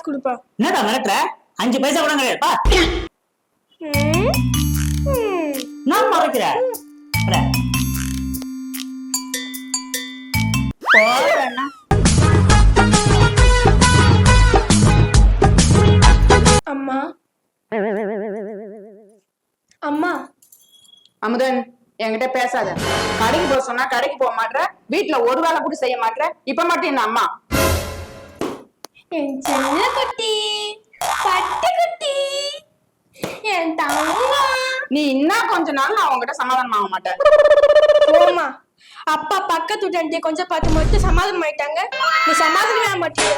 காசு கொடுப்பேன். என்னடா மிரட்டுற? 5 பைசா கூட கிடையாதுப்பா. நான் மறைக்கிற அம்மா அம்மா. அமுதன், என்கிட்ட பேசாத. கடைக்கு போக சொன்னா கடைக்கு போக மாட்டேற, வீட்டுல ஒரு வேலை கூட செய்ய மாட்டேற. இப்ப மட்டும் என்ன அம்மா? என் செல்ல குட்டி, பட்டு குட்டி, என் தங்கம். நீ இன்னும் கொஞ்ச நாள் நான் உங்ககிட்ட சமாதானம் ஆக மாட்டேன். போமா. அப்பா பக்கத்து வீட்டு கொஞ்சம் பார்த்து மட்டும் சமாதானம் ஆயிட்டாங்க. நீ சமாதானம் ஆக மாட்டீங்க.